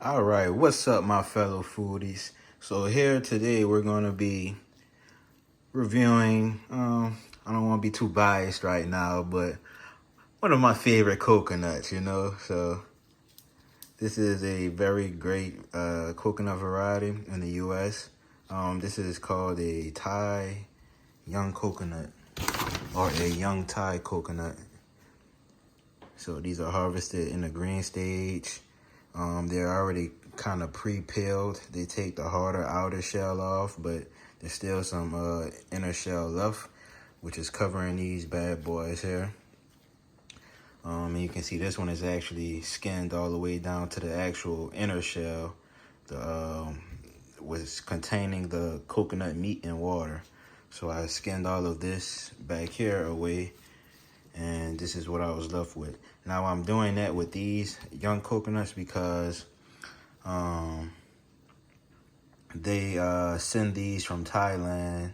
All right, what's up, my fellow foodies? So here today we're going to be reviewing. I don't want to be too biased right now, but one of my favorite coconuts. So this is a very great coconut variety in the U.S. This is called a Thai young coconut or a young Thai coconut. So these are harvested in the green stage. They're already kind of pre-peeled. They take the harder outer shell off, but there's still some inner shell left, which is covering these bad boys here. And you can see this one is actually skinned all the way down to the actual inner shell, was containing the coconut meat and water. So I skinned all of this back here away, and this is what I was left with. Now I'm doing that with these young coconuts because they send these from Thailand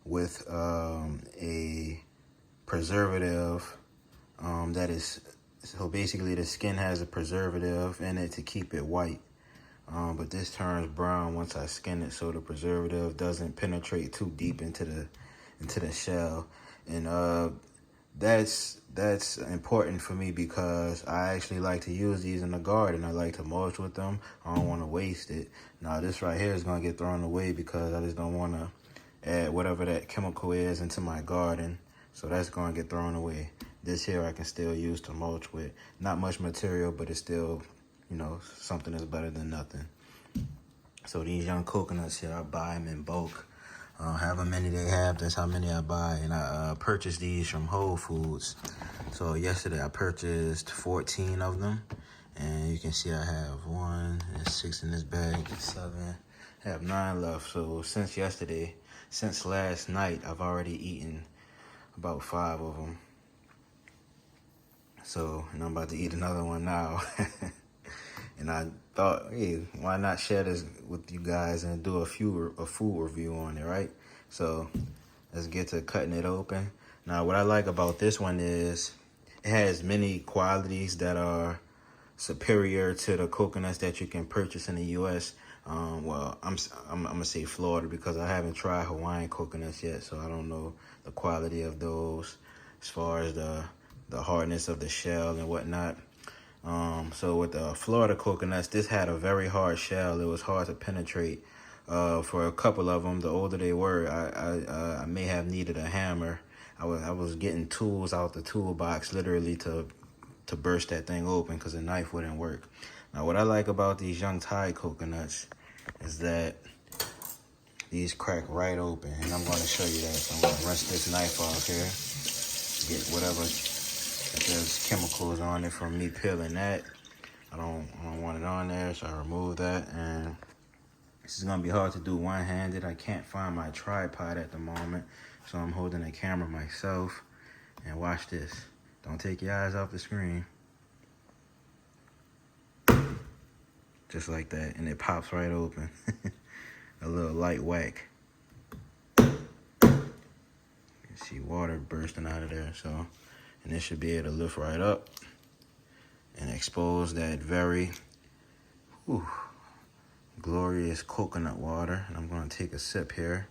with a preservative that is, so basically the skin has a preservative in it to keep it white. But this turns brown once I skin it, so the preservative doesn't penetrate too deep into the shell. And that's important for me because I actually like to use these in the garden. I like to mulch with them. I don't want to waste it. Now this right here is going to get thrown away because I just don't want to add whatever that chemical is into my garden. So that's going to get thrown away. This here I can still use to mulch with. Not much material, but it's still, something is better than nothing. So these young coconuts here, I buy them in bulk. However many they have, that's how many I buy. And I purchased these from Whole Foods. So yesterday I purchased 14 of them. And you can see I have 1, there's 6 in this bag, 7. I have 9 left. So since last night, I've already eaten about 5 of them. So, and I'm about to eat another one now. And I thought, hey, why not share this with you guys and do a food review on it, right? So let's get to cutting it open. Now, what I like about this one is it has many qualities that are superior to the coconuts that you can purchase in the U.S. Well, I'm gonna say Florida because I haven't tried Hawaiian coconuts yet, so I don't know the quality of those as far as the hardness of the shell and whatnot. So with the Florida coconuts, this had a very hard shell. It was hard to penetrate. For a couple of them, the older they were, I may have needed a hammer. I was getting tools out the toolbox literally to burst that thing open because the knife wouldn't work. Now, what I like about these young Thai coconuts is that these crack right open, and I'm going to show you that. So I'm going to rinse this knife off here, get whatever. If there's chemicals on it from me peeling that, I don't want it on there, so I remove that. And this is gonna be hard to do one-handed. I can't find my tripod at the moment, so I'm holding the camera myself. And watch this. Don't take your eyes off the screen. Just like that, and it pops right open. A little light whack. You see water bursting out of there, so. And this should be able to lift right up and expose that very glorious coconut water. And I'm going to take a sip here.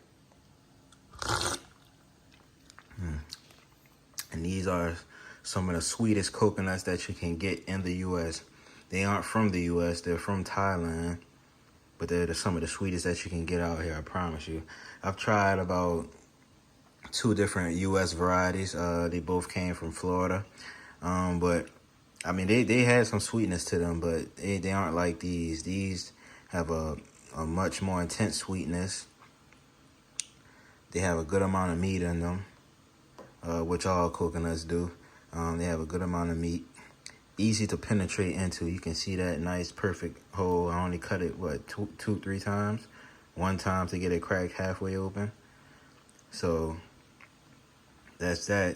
And these are some of the sweetest coconuts that you can get in the U.S. They aren't from the U.S. They're from Thailand. But they're some of the sweetest that you can get out here, I promise you. I've tried about 2 different U.S. varieties. They both came from Florida. But, I mean, they had some sweetness to them, but they aren't like these. These have a much more intense sweetness. They have a good amount of meat in them, which all coconuts do. They have a good amount of meat. Easy to penetrate into. You can see that nice, perfect hole. I only cut it, 2-3 times? 1 time to get it cracked halfway open. So that's that.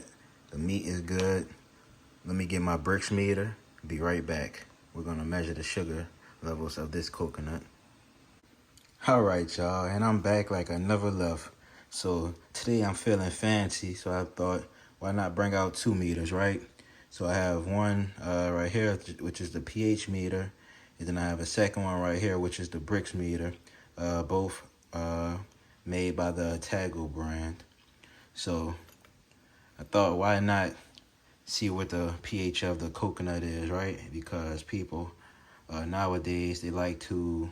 The meat is good. Let me get my brix meter. Be right back. We're going to measure the sugar levels of this coconut. All right, y'all. And I'm back like I never left. So today I'm feeling fancy. So I thought, why not bring out 2 meters, right? So I have one right here, which is the pH meter. And then I have a second one right here, which is the brix meter. Both made by the Tago brand. So I thought, why not see what the pH of the coconut is, right? Because people nowadays, they like to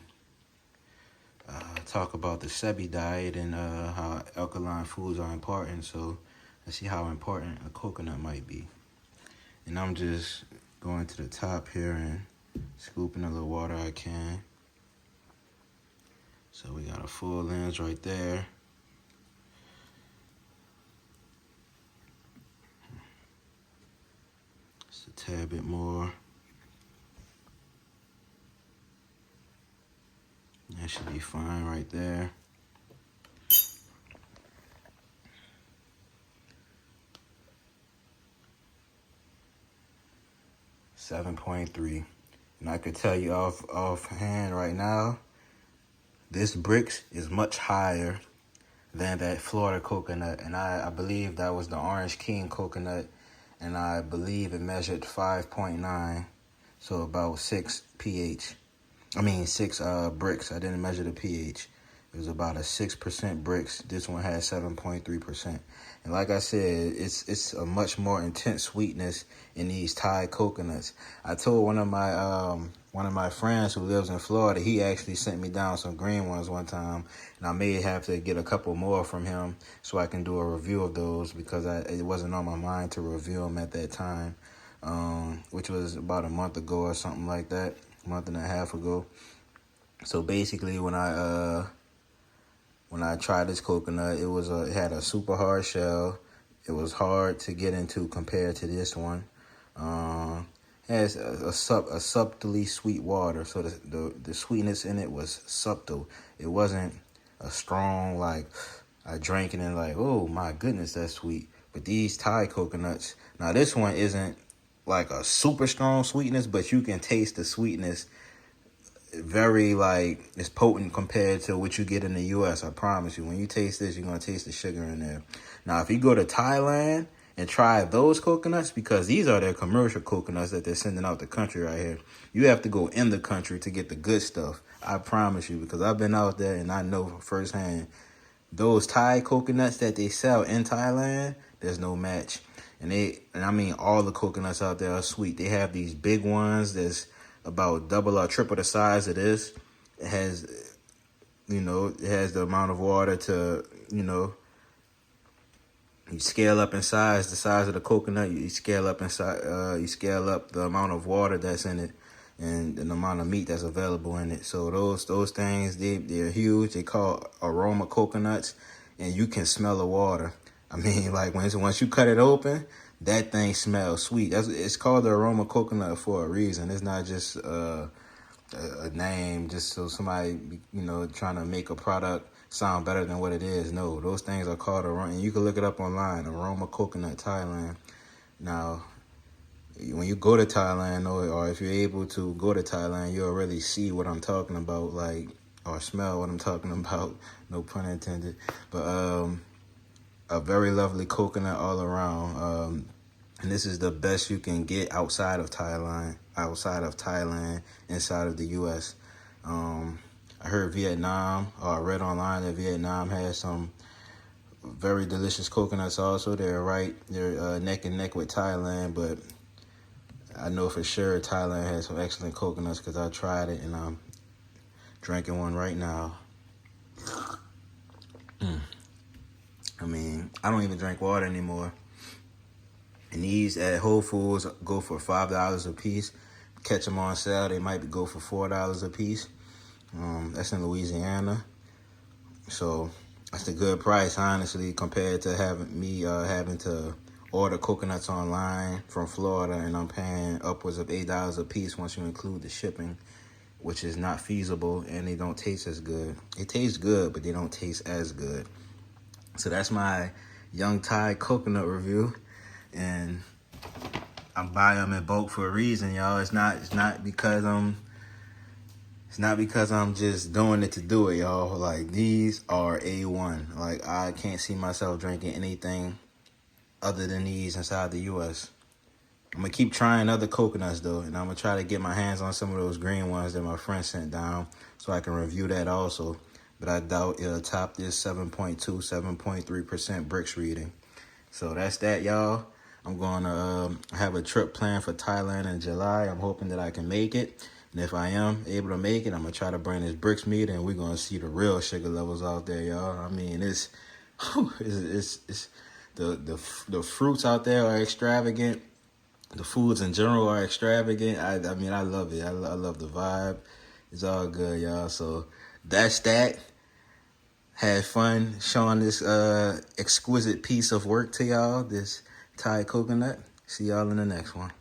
talk about the Sebi diet and how alkaline foods are important. So let's see how important a coconut might be. And I'm just going to the top here and scooping a little water I can. So we got a full lens right there. Just a tad bit more. That should be fine right there. .3, and I could tell you offhand right now, this brix is much higher than that Florida coconut, and I believe that was the Orange King coconut, and I believe it measured 5.9, so about 6 pH. I mean 6 brix. I didn't measure the pH. It was about a 6% brix. This one had 7.3%. And like I said, it's a much more intense sweetness in these Thai coconuts. I told one of my friends who lives in Florida, he actually sent me down some green ones one time, and I may have to get a couple more from him so I can do a review of those, because it wasn't on my mind to review them at that time, which was about a month ago or something like that, a month and a half ago. So basically, when I tried this coconut, it had a super hard shell. It was hard to get into compared to this one. It has a subtly sweet water, so the sweetness in it was subtle. It wasn't a strong, like, I drank it and like, oh my goodness, that's sweet. But these Thai coconuts, now this one isn't like a super strong sweetness, but you can taste the sweetness. Very, like, it's potent compared to what you get in the U.S. I promise you. When you taste this, you're going to taste the sugar in there. Now, if you go to Thailand and try those coconuts, because these are their commercial coconuts that they're sending out the country right here, you have to go in the country to get the good stuff. I promise you, because I've been out there and I know firsthand, those Thai coconuts that they sell in Thailand, there's no match. And I mean, all the coconuts out there are sweet. They have these big ones that's about double or triple the size of this. It has, it has the amount of water to, you scale up in size, the size of the coconut. You scale up you scale up the amount of water that's in it and the amount of meat that's available in it. So those things, they're huge. They call aroma coconuts, and you can smell the water. I mean, like, once you cut it open, that thing smells sweet. It's called the aroma coconut for a reason. It's not just a name just so somebody, trying to make a product sound better than what it is. No, those things are called aroma, and you can look it up online, aroma coconut Thailand. Now, when you go to Thailand, or if you're able to go to Thailand, you'll really see what I'm talking about, like, or smell what I'm talking about. No pun intended. But a very lovely coconut all around. And this is the best you can get outside of Thailand, inside of the U.S. I heard Vietnam, or I read online that Vietnam has some very delicious coconuts also. They're neck and neck with Thailand, but I know for sure Thailand has some excellent coconuts because I tried it and I'm drinking one right now. I mean, I don't even drink water anymore. And these at Whole Foods go for $5 a piece. Catch them on sale, they might go for $4 a piece. That's in Louisiana. So that's a good price, honestly, compared to having to order coconuts online from Florida, and I'm paying upwards of $8 a piece once you include the shipping, which is not feasible, and they don't taste as good. They taste good, but they don't taste as good. So that's my young Thai coconut review, and I'm buying them in bulk for a reason, y'all. It's not because I'm just doing it to do it, y'all. Like, these are A1. Like, I can't see myself drinking anything other than these inside the U.S. I'm gonna keep trying other coconuts though, and I'm gonna try to get my hands on some of those green ones that my friend sent down so I can review that also. But I doubt it'll top this 7.2, 7.3% brix reading. So that's that, y'all. I'm going to have a trip planned for Thailand in July. I'm hoping that I can make it. And if I am able to make it, I'm going to try to bring this brix meat, and we're going to see the real sugar levels out there, y'all. I mean, it's the fruits out there are extravagant. The foods in general are extravagant. I mean, I love it. I love the vibe. It's all good, y'all. So that's that. Had fun showing this exquisite piece of work to y'all, this Thai coconut. See y'all in the next one.